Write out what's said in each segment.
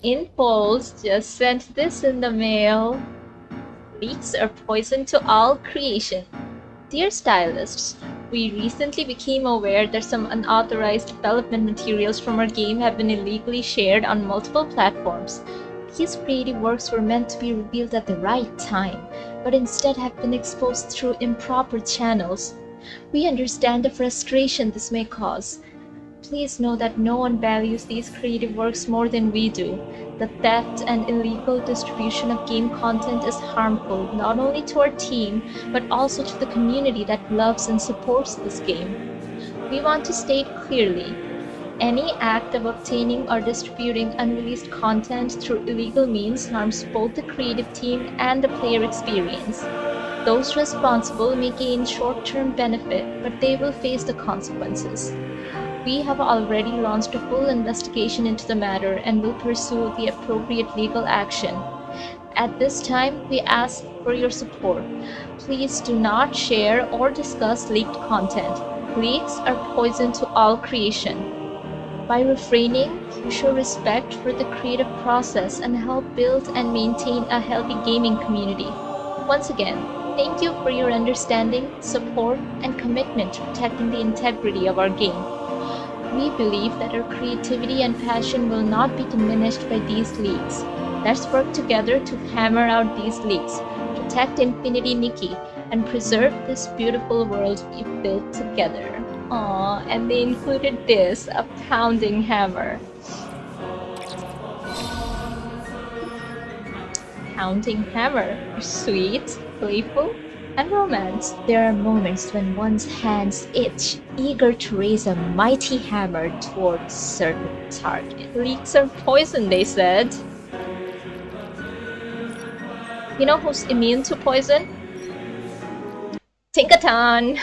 Infold just sent this in the mail. Leaks are poison to all creation. Dear stylists, we recently became aware that some unauthorized development materials from our game have been illegally shared on multiple platforms. These creative works were meant to be revealed at the right time, but instead have been exposed through improper channels. We understand the frustration this may cause. Please know that no one values these creative works more than we do. The theft and illegal distribution of game content is harmful not only to our team, but also to the community that loves and supports this game. We want to state clearly, any act of obtaining or distributing unreleased content through illegal means harms both the creative team and the player experience. Those responsible may gain short-term benefit, but they will face the consequences. We have already launched a full investigation into the matter and will pursue the appropriate legal action. At this time, we ask for your support. Please do not share or discuss leaked content. Leaks are poison to all creation. By refraining, you show respect for the creative process and help build and maintain a healthy gaming community. Once again, thank you for your understanding, support, and commitment to protecting the integrity of our game. We believe that our creativity and passion will not be diminished by these leaks. Let's work together to hammer out these leaks, protect Infinity Nikki, and preserve this beautiful world we've built together. Aww, and they included this, a pounding hammer. Pounding hammer, sweet, playful, and romance. There are moments when one's hands itch, eager to raise a mighty hammer towards a certain target. Leaks are poison, they said. You know who's immune to poison? Tinkaton!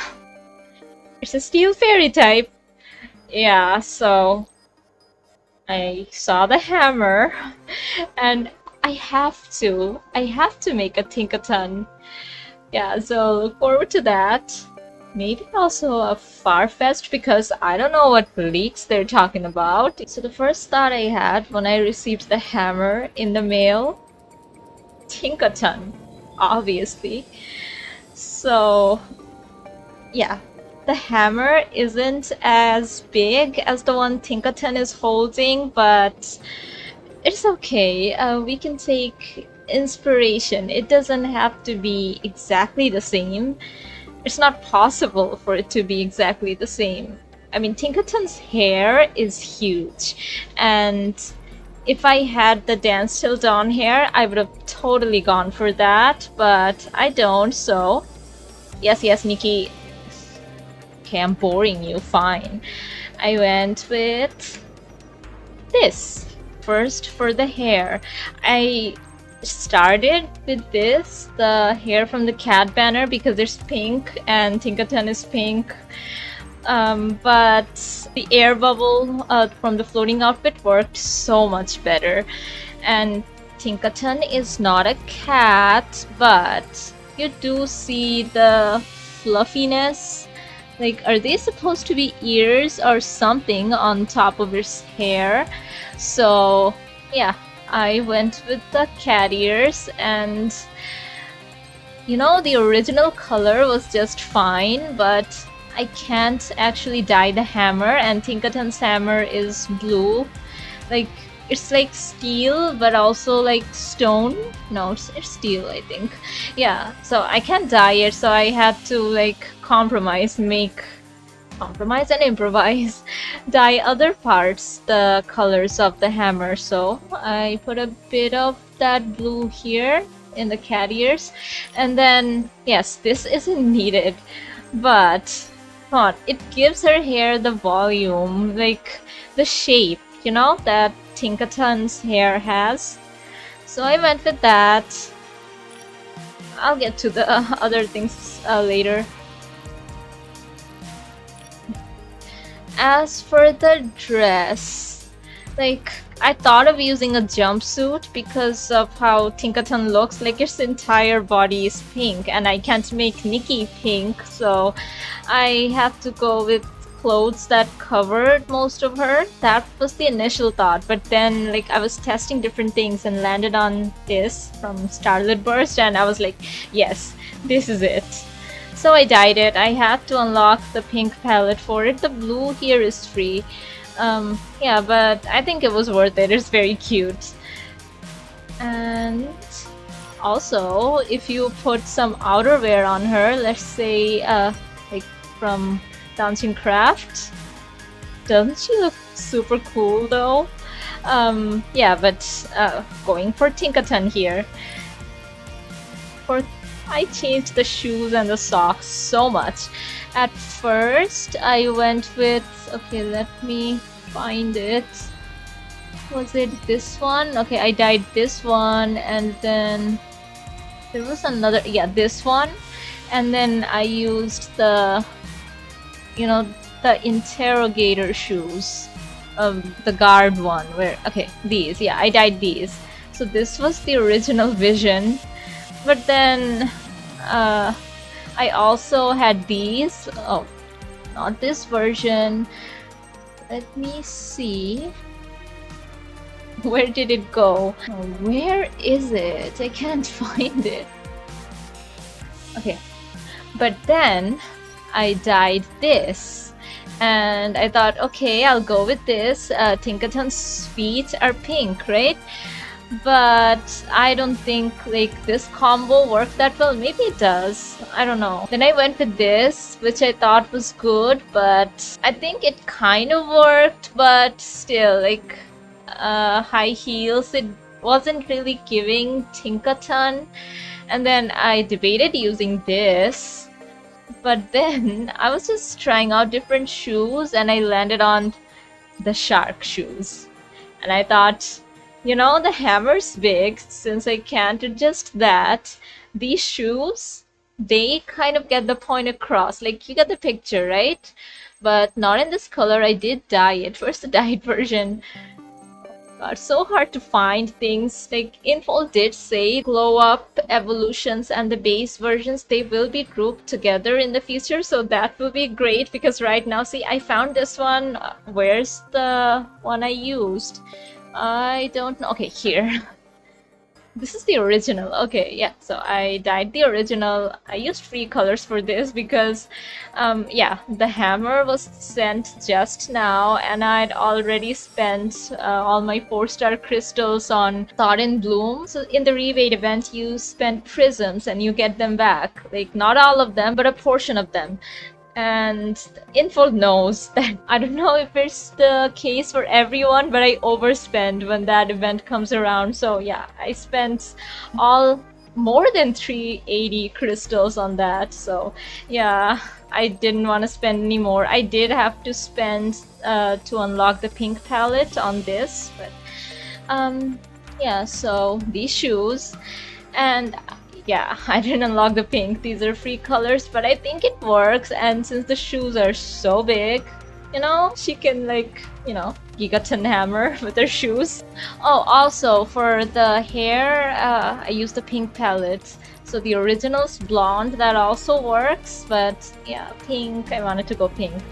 It's a steel fairy type. Yeah, so I saw the hammer and I have to make a Tinkaton. Yeah, so look forward to that. Maybe also a Farfetch'd because I don't know what leaks they're talking about. So the first thought I had when I received the hammer in the mail, Tinkaton, obviously. So yeah, the hammer isn't as big as the one Tinkaton is holding, but it's okay. We can take inspiration. It doesn't have to be exactly the same. It's not possible for it to be exactly the same. I mean, Tinkaton's hair is huge, and if I had the Dance Till Dawn hair, I would have totally gone for that, but I don't, so yes, Nikki. Okay, I'm boring you, fine. I went with this first for the hair. I started with this, the hair from the cat banner, because there's pink and Tinkaton is pink, but the air bubble from the floating outfit worked so much better. And Tinkaton is not a cat, but you do see the fluffiness. Like, are they supposed to be ears or something on top of his hair? So yeah, I went with the cat ears, and you know, the original color was just fine, but I can't actually dye the hammer, and Tinkaton's hammer is blue. Like, it's like steel, but also like stone. No, it's steel, I think. Yeah, so I can't dye it, so I had to like compromise and improvise, dye other parts the colors of the hammer. So I put a bit of that blue here in the cat ears, and then yes, this isn't needed, but come on, it gives her hair the volume, like the shape, you know, that Tinkaton's hair has. So I went with that. I'll get to the other things later. As for the dress, like, I thought of using a jumpsuit because of how Tinkaton looks. Like, its entire body is pink, and I can't make Nikki pink, so I have to go with clothes that covered most of her. That was the initial thought, but then like I was testing different things and landed on this from Starlit Burst, and I was like, yes, this is it. So I dyed it. I had to unlock the pink palette for it. The blue here is free. Yeah, but I think it was worth it. It's very cute. And also, if you put some outerwear on her, let's say like from Dancing Craft, doesn't she look super cool though? Yeah, but going for Tinkaton here. I changed the shoes and the socks so much. At first, I went with, okay, let me find it. Was it this one? Okay, I dyed this one, and then there was another, yeah, this one. And then I used the, you know, the interrogator shoes. The guard one, where, okay, these, yeah, I dyed these. So this was the original vision. But then I also had these. Oh, not this version. Let me see. Where did it go? Oh, where is it? I can't find it. Okay. But then I dyed this. And I thought, okay, I'll go with this. Tinkaton's feet are pink, right? But I don't think like this combo worked that well. Maybe it does. I don't know. Then I went with this, which I thought was good, but I think it kind of worked, but still, like high heels, it wasn't really giving Tinkaton. And then I debated using this, but then I was just trying out different shoes and I landed on the shark shoes. And I thought, you know, the hammer's big, since I can't adjust that. These shoes, they kind of get the point across. Like, you get the picture, right? But not in this color. I did dye it. Where's the dyed version? God, so hard to find things. Like, Infold did say glow up evolutions and the base versions, they will be grouped together in the future. So that will be great, because right now, see, I found this one. Where's the one I used? I don't know. Okay, here. This is the original. Okay, yeah. So I dyed the original. I used free colors for this because, yeah, the hammer was sent just now, and I'd already spent all my 4-star crystals on Thought in Bloom. So in the rebate event, you spend prisms and you get them back. Like, not all of them, but a portion of them. And Infold knows that. I don't know if it's the case for everyone, but I overspend when that event comes around. So yeah, I spent more than 380 crystals on that. So yeah, I didn't want to spend any more. I did have to spend to unlock the pink palette on this, but yeah, so these shoes. And yeah, I didn't unlock the pink. These are free colors, but I think it works. And since the shoes are so big, you know, she can, like, you know, Gigaton hammer with her shoes. Oh, also for the hair, I used the pink palette. So the original's blonde, that also works, but yeah, pink, I wanted to go pink.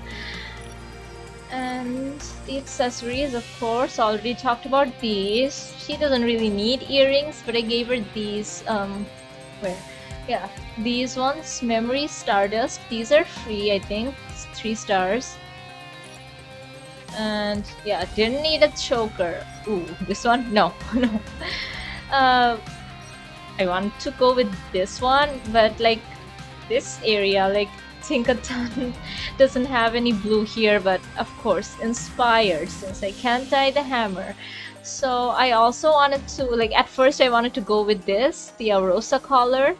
And the accessories, of course, already talked about these. She doesn't really need earrings, but I gave her these, where? Yeah, these ones, Memory Stardust. These are free, I think. It's 3 stars. And yeah, didn't need a choker. Ooh, this one? No, no. I want to go with this one, but like this area, like Tinkaton doesn't have any blue here, but of course inspired since I can't dye the hammer. So I also wanted to, like, at first I wanted to go with this, the Arosa collar.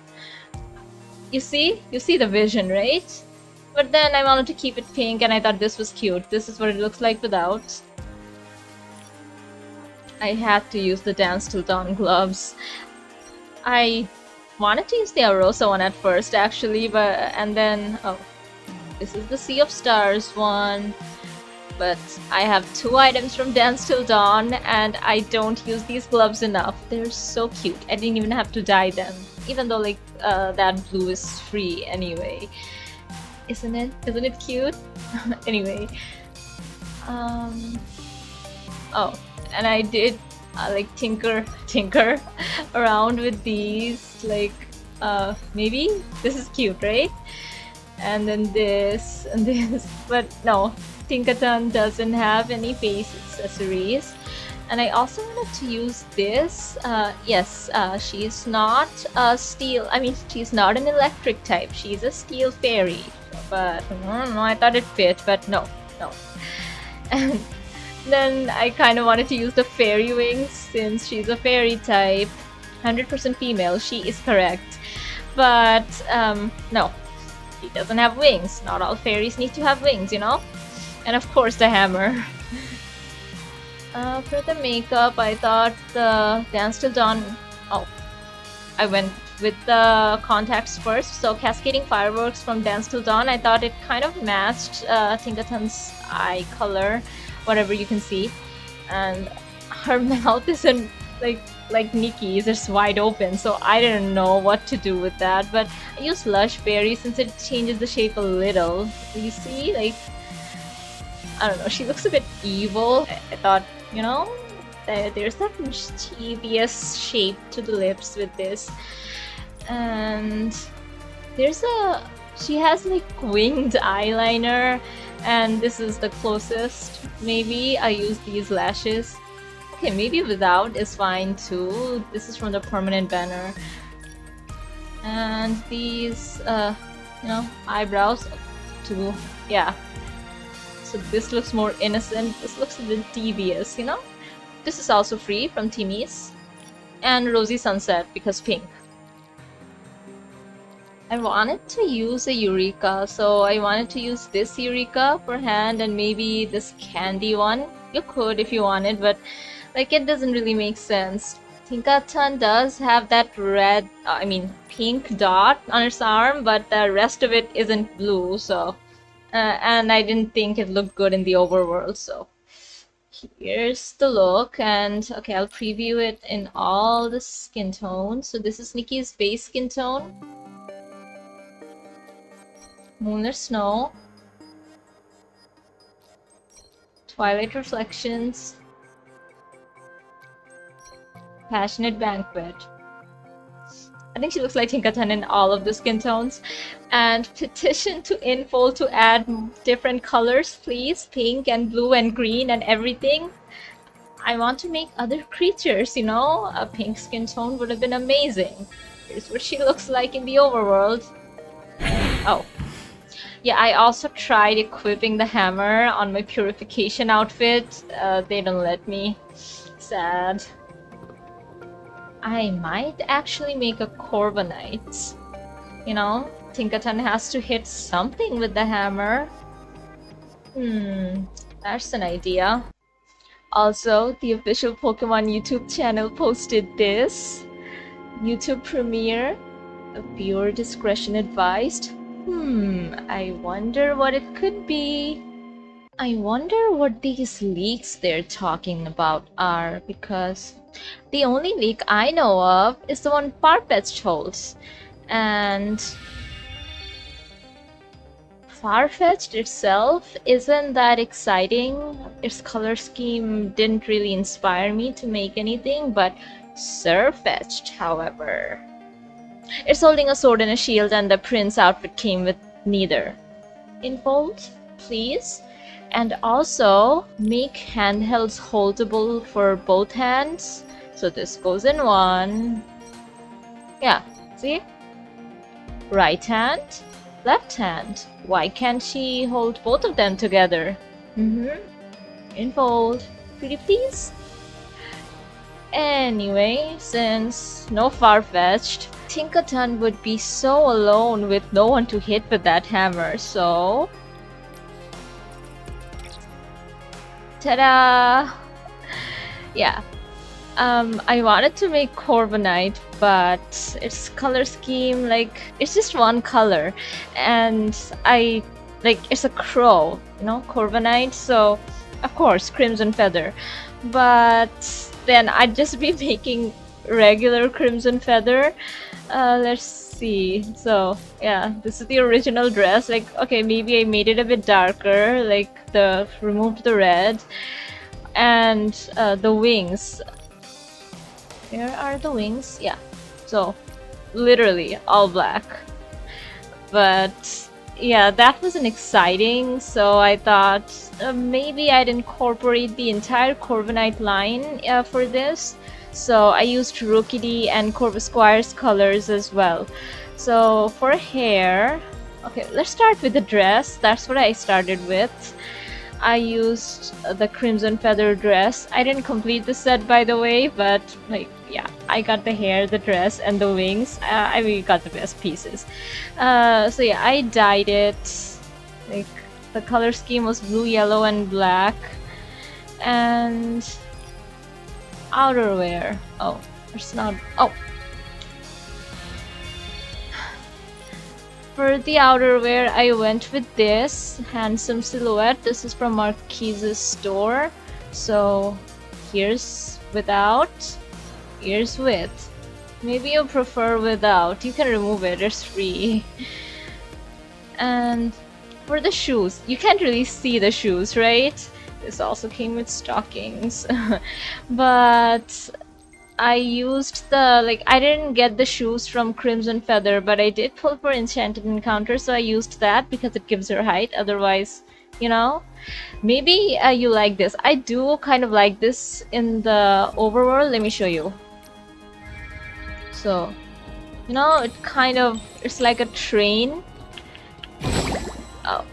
You see the vision, right? But then I wanted to keep it pink and I thought this was cute. This is what it looks like without. I had to use the Dance Till Dawn gloves. I wanted to use the Arosa one at first actually, but and then, oh, this is the Sea of Stars one. But I have 2 items from Dance Till Dawn and I don't use these gloves enough. They're so cute. I didn't even have to dye them, even though like that blue is free anyway. Isn't it? Isn't it cute? Anyway, oh, and I did like tinker around with these, like maybe this is cute, right? And then this and this, but no, Tinkaton doesn't have any face accessories. And I also wanted to use this. Yes, she's not a steel. I mean, she's not an electric type. She's a steel fairy. But I don't know, I thought it fit, but no. And then I kind of wanted to use the fairy wings since she's a fairy type. 100% female, she is correct. But no, she doesn't have wings. Not all fairies need to have wings, you know? And of course the hammer. For the makeup, I thought the Dance Till Dawn... Oh, I went with the contacts first. So Cascading Fireworks from Dance Till Dawn, I thought it kind of matched Tinkaton's eye color, whatever you can see. And her mouth isn't like Nikki's, it's wide open, so I didn't know what to do with that. But I used Lush Berry since it changes the shape a little. You see, like, I don't know, she looks a bit evil. I thought, you know, there's that mischievous shape to the lips with this. And she has like winged eyeliner, and this is the closest. Maybe I use these lashes. Okay, maybe without is fine too. This is from the permanent banner. And these, you know, eyebrows too. Yeah. So this looks more innocent. This looks a bit devious, you know? This is also free from Timmy's. And Rosy Sunset because pink. I wanted to use a Eureka, so I wanted to use this Eureka for hand and maybe this candy one. You could if you wanted, but like it doesn't really make sense. Tinkaton does have that red, pink dot on its arm, but the rest of it isn't blue, so... and I didn't think it looked good in the overworld, so... Here's the look, and okay, I'll preview it in all the skin tones. So this is Nikki's base skin tone. Moonlit Snow. Twilight Reflections. Passionate Banquet. I think she looks like Tinkaton in all of the skin tones. And Petition to Infold to add different colors, please. Pink and blue and green and everything. I want to make other creatures, you know? A pink skin tone would have been amazing. Here's what she looks like in the overworld. Oh. Yeah, I also tried equipping the hammer on my purification outfit. They don't let me. Sad. I might actually make a Corviknight. You know, Tinkaton has to hit something with the hammer. That's an idea. Also, the official Pokemon YouTube channel posted this. YouTube premiere. A viewer discretion advised. I wonder what it could be. I wonder what these leaks they're talking about are, because the only leak I know of is the one Farfetch'd holds. And Farfetch'd itself isn't that exciting. Its color scheme didn't really inspire me to make anything, but Surfetch'd, however. It's holding a sword and a shield, and the prince outfit came with neither. Infold, please. And also, make handhelds holdable for both hands. So this goes in one. Yeah, see? Right hand, left hand. Why can't she hold both of them together? Infold, pretty please? Anyway, since no Farfetch'd, Tinkaton would be so alone with no one to hit with that hammer, so... Ta-da! Yeah. I wanted to make Corviknight, but its color scheme, like, it's just one color. And it's a crow, you know, Corviknight, so, of course, Crimson Feather. But then I'd just be making regular Crimson Feather. Let's see. So yeah, this is the original dress. Like, okay, maybe I made it a bit darker, like removed the red and the wings. Where are the wings? Yeah. So literally all black. But yeah, that wasn't exciting, so I thought maybe I'd incorporate the entire Corviknight line for this. So I used Rookie and Corvisquire's colors as well. So for hair, okay, let's start with the dress. That's what I started with. I used the Crimson Feather dress. I didn't complete the set, by the way, but like, yeah, I got the hair, the dress, and the wings. I really got the best pieces. So yeah, I dyed it. Like, the color scheme was blue, yellow, and black. And outerwear. Oh, it's not. Oh. For the outerwear, I went with this handsome silhouette. This is from Marquise's store. So here's without, here's with. Maybe you prefer without. You can remove it, it's free. And for the shoes, you can't really see the shoes, right? This also came with stockings. But I used I didn't get the shoes from Crimson Feather, but I did pull for Enchanted Encounter, so I used that because it gives her height. Otherwise, you know, maybe you like this. I do kind of like this in the overworld. Let me show you. So, you know, it's like a train. Oh,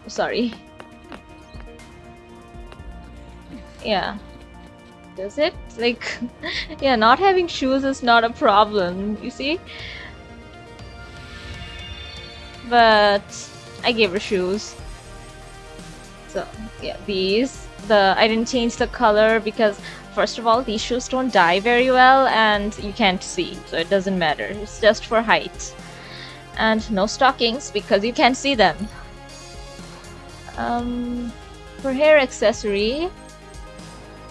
sorry. Yeah. Does it? Like, yeah, not having shoes is not a problem, you see? But I gave her shoes. So, yeah, these. I didn't change the color because, first of all, these shoes don't dye very well and you can't see, so it doesn't matter. It's just for height. And no stockings because you can't see them. For hair accessory,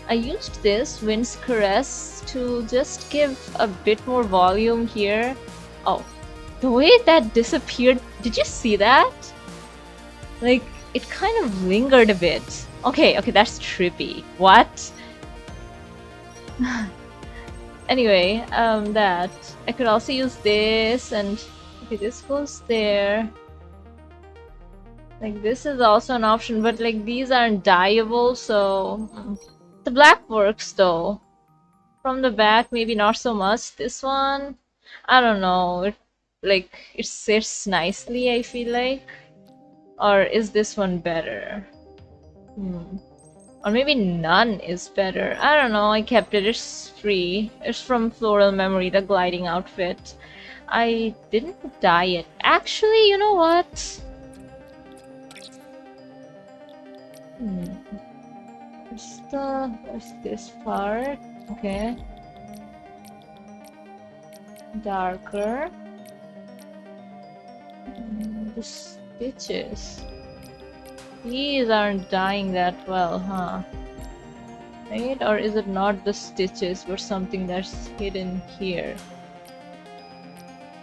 I used this Wind's Caress to just give a bit more volume here. Oh, the way that disappeared, did you see that? Like, it kind of lingered a bit. Okay, that's trippy. What? Anyway, that. I could also use this and... Okay, this goes there. Like, this is also an option, but like, these aren't dyeable, so... The black works though. From the back, maybe not so much. This one, I don't know. It sits nicely, I feel like. Or is this one better? Or maybe none is better. I don't know. I kept it. It's free. It's from Floral Memory, the gliding outfit. I didn't dye it. Actually, you know what? Where's this part? Okay. Darker. The stitches. These aren't dyeing that well, huh? Right? Or is it not the stitches or something that's hidden here?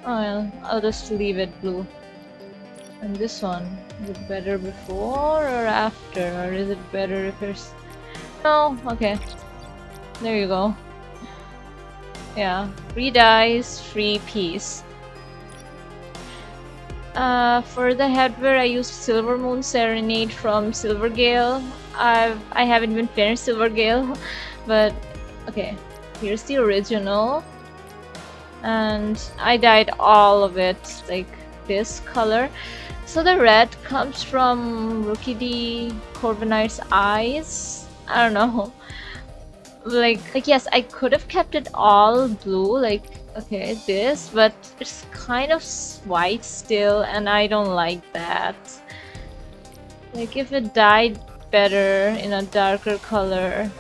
Oh well, I'll just leave it blue. And this one, is it better before or after? Or is it better if it's... No, okay. There you go. Yeah, free dyes, free piece. For the headwear, I used Silver Moon Serenade from Silvergale. I haven't even finished Silvergale, but okay. Here's the original, and I dyed all of it like this color. So the red comes from Rookie D Corviknight's eyes. I don't know. Like yes, I could have kept it all blue, like okay, this, but it's kind of white still, and I don't like that. Like if it dyed better in a darker color.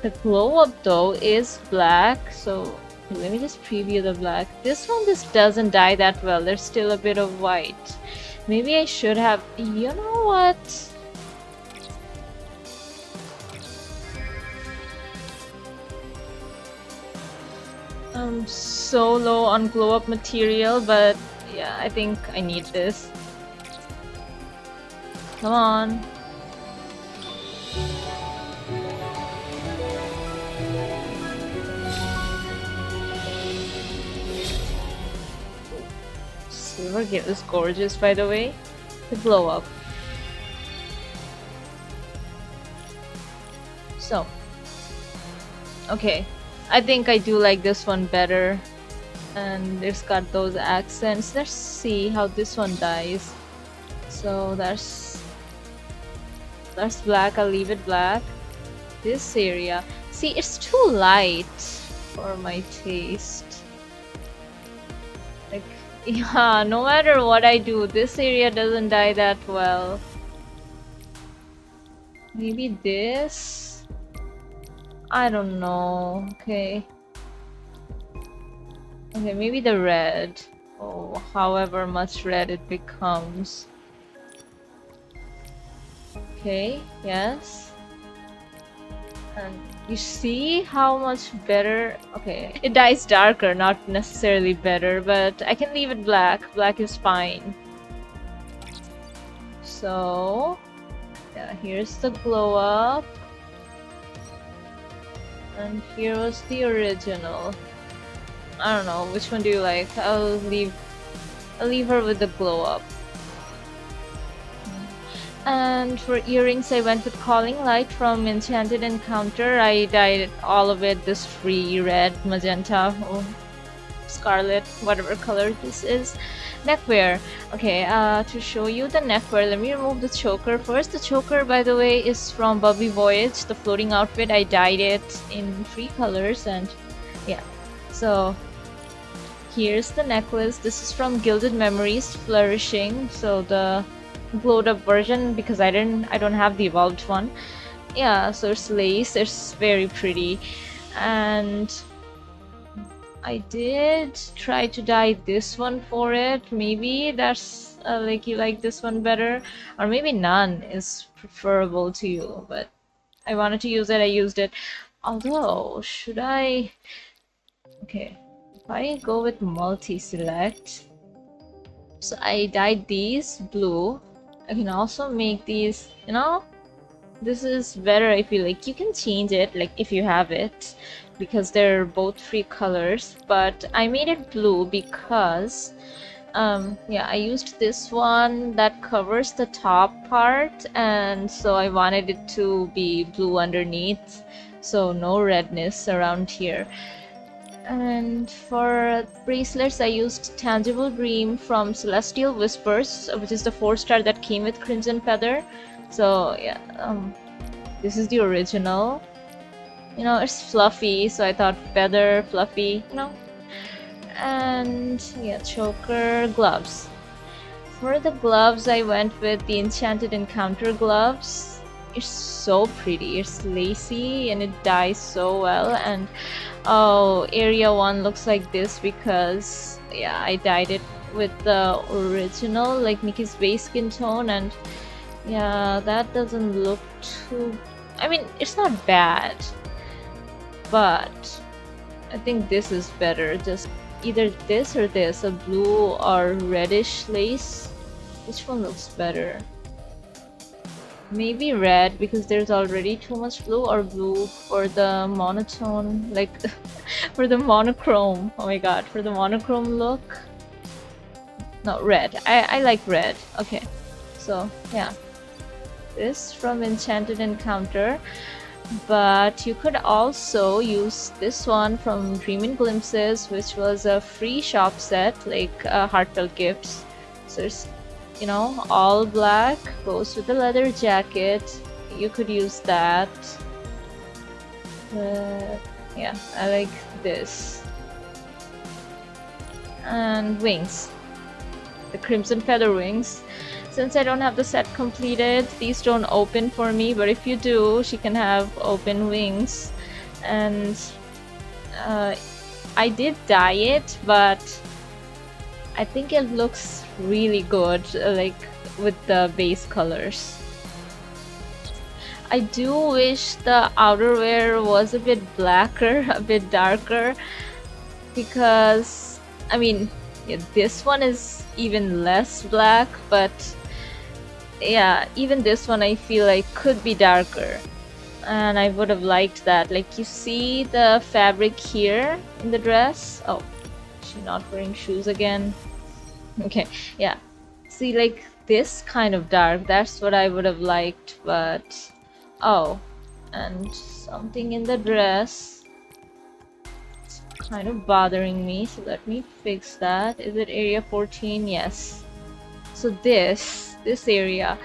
The glow up though is black, so let me just preview the black. This one just doesn't dye that well. There's still a bit of white. Maybe I should have, you know what? I'm so low on glow up material, but yeah, I think I need this. Come on. Silver gear is gorgeous, by the way. The glow up. So, okay, I think I do like this one better, and it's got those accents. Let's see how this one dies. So that's black. I'll leave it black. This area, see, it's too light for my taste. Like, yeah, no matter what I do, this area doesn't die that well. Maybe this? I don't know. Okay. Okay, maybe the red. Oh, however much red it becomes. Okay, yes. And you see how much better? Okay, it dies darker, not necessarily better, but I can leave it black. Black is fine. So, yeah, here's the glow up. And here was the original. I don't know, which one do you like? I'll leave her with the glow up. And for earrings, I went with Calling Light from Enchanted Encounter. I dyed all of it this free red, magenta, or scarlet, whatever color this is. Neckwear. Okay, to show you the neckwear, let me remove the choker first. The choker, by the way, is from Bubbly Voyage, the floating outfit. I dyed it in 3 colors, and yeah. So here's the necklace. This is from Gilded Memories, Flourishing. So the glowed up version, because I don't have the evolved one. Yeah, so it's lace. It's very pretty, and I did try to dye this one for it. Maybe that's like you like this one better, or maybe none is preferable to you, but I wanted to use it, I used it. Although, should I... Okay, if I go with multi-select, so I dyed these blue. I can also make these, you know, this is better if you like. You can change it, like if you have it, because they're both free colors, but I made it blue because yeah, I used this one that covers the top part, and so I wanted it to be blue underneath, so no redness around here. And for bracelets, I used Tangible Dream from Celestial Whispers, which is the 4-star that came with Crimson Feather. So yeah, this is the original. You know, it's fluffy, so I thought feather, fluffy, you know. And yeah, choker, gloves. For the gloves, I went with the Enchanted Encounter gloves. It's so pretty. It's lacy and it dyes so well. And oh, area 1 looks like this because yeah, I dyed it with the original, like Nikki's base skin tone, and yeah, that doesn't look too... I mean, it's not bad, but I think this is better. Just either this or this, a blue or reddish lace. Which one looks better? Maybe red, because there's already too much blue, or blue for the monotone, like for the monochrome. Oh my god, for the monochrome look. No, red. I like red. Okay, so yeah, this from Enchanted Encounter. But you could also use this one from Dream and Glimpses, which was a free shop set, like heartfelt gifts. So it's, you know, all black, goes with the leather jacket. You could use that. Yeah, I like this. And wings, the Crimson Feather wings. Since I don't have the set completed, these don't open for me, but if you do, she can have open wings. And I did dye it, but I think it looks really good, like with the base colors. I do wish the outerwear was a bit blacker, a bit darker. because I mean, yeah, this one is even less black, but yeah, even this one I feel like could be darker. And I would have liked that. Like, you see the fabric here in the dress? Oh, she's not wearing shoes again. Okay, yeah. See, like, this kind of dark, that's what I would have liked, but... Oh, and something in the dress. It's kind of bothering me, so let me fix that. Is it area 14? Yes. So this area,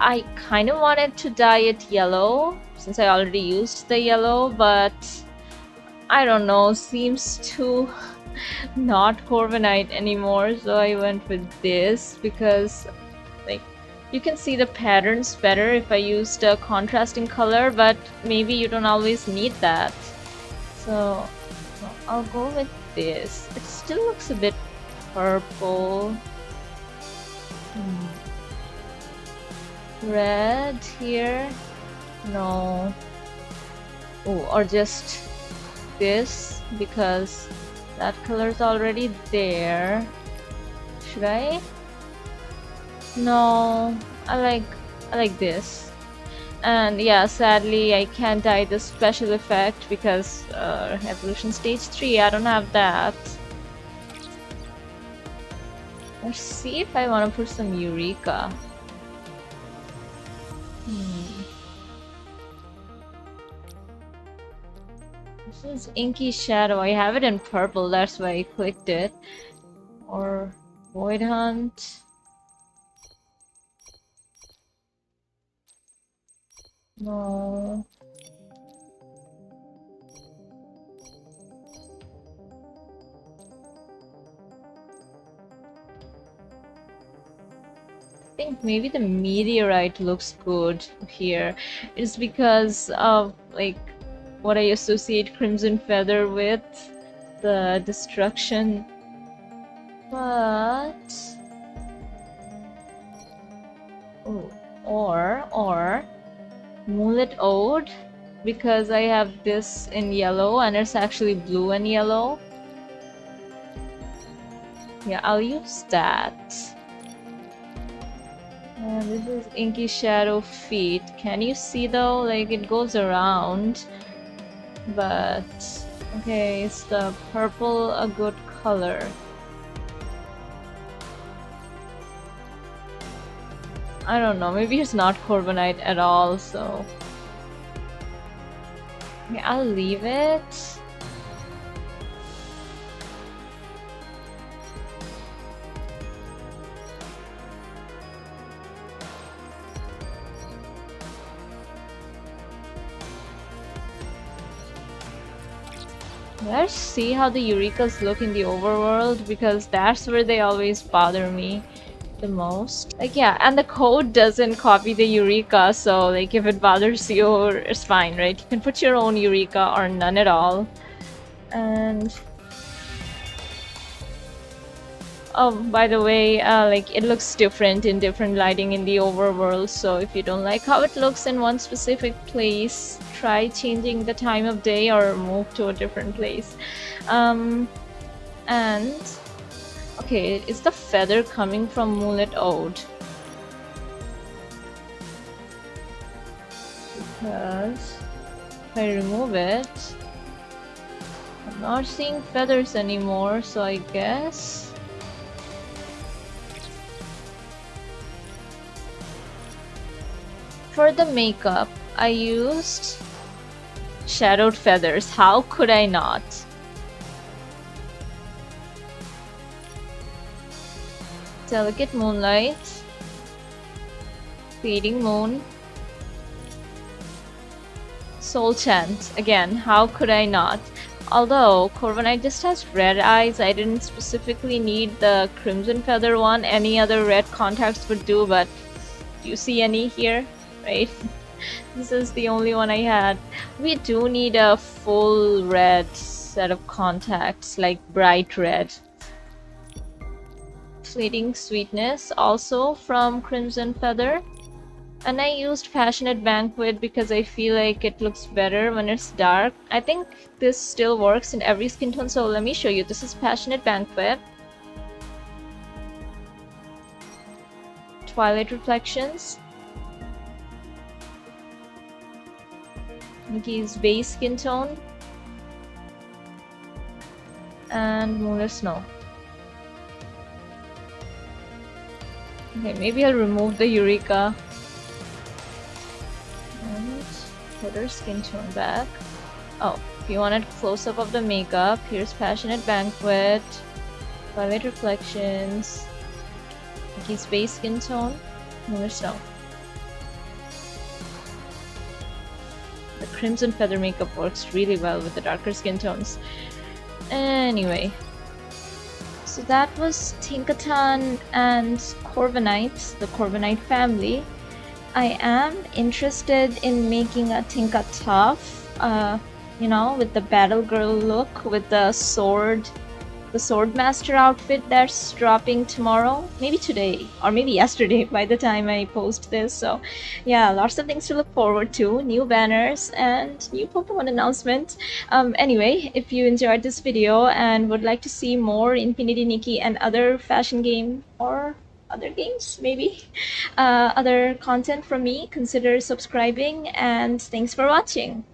I kind of wanted to dye it yellow, since I already used the yellow, but I don't know, seems too not Corviknight anymore, so I went with this because like you can see the patterns better if I used a contrasting color, but maybe you don't always need that. So I'll go with this. It still looks a bit purple. Red here? No. Oh, or just this because that color's already there. Should I? No, I like this. And yeah, sadly I can't dye the special effect because evolution stage 3, I don't have that. Let's see if I want to put some Eureka. This is Inky Shadow. I have it in purple, that's why I clicked it. Or Void Hunt. No. I think maybe the meteorite looks good here. It's because of like what I associate Crimson Feather with, the destruction. But oh, or Moonlit Ode, because I have this in yellow and it's actually blue and yellow. Yeah, I'll use that. And this is Inky Shadow Feet. Can you see though? Like, it goes around. But okay, is the purple a good color? I don't know, maybe it's not Corviknight at all, so okay, I'll leave it. Let's see how the Eurekas look in the overworld, because that's where they always bother me the most. Like, yeah, and the code doesn't copy the Eureka, so like if it bothers you, it's fine, right? You can put your own Eureka or none at all. And oh, by the way, like it looks different in different lighting in the overworld, so if you don't like how it looks in one specific place, try changing the time of day or move to a different place. And okay, is the feather coming from Moonlit Ode? Because if I remove it, I'm not seeing feathers anymore, so I guess for the makeup, I used shadowed feathers. How could I not? Delicate Moonlight, Fading Moon, Soul Chant. Again, how could I not? Although Corviknight just has red eyes, I didn't specifically need the Crimson Feather one. Any other red contacts would do, but do you see any here? Right? This is the only one I had. We do need a full red set of contacts, like bright red. Fleeting Sweetness, also from Crimson Feather. And I used Passionate Banquet because I feel like it looks better when it's dark. I think this still works in every skin tone, so let me show you. This is Passionate Banquet. Twilight Reflections. Nikki's base skin tone. And Moonlit Snow. Okay, maybe I'll remove the Eureka. And put her skin tone back. Oh, if you wanted close-up of the makeup, here's Passionate Banquet, Twilight Reflections, Nikki's base skin tone, Moonlit Snow. The Crimson Feather makeup works really well with the darker skin tones. Anyway, so that was Tinkaton and Corviknights, the Corviknight family. I am interested in making a Tinkaton, you know, with the battle girl look, with the sword master outfit that's dropping tomorrow, maybe today or maybe yesterday by the time I post this. So yeah, lots of things to look forward to, new banners and new Pokemon announcements. Anyway, if you enjoyed this video and would like to see more Infinity Nikki and other fashion game or other games, maybe other content from me, consider subscribing, and thanks for watching.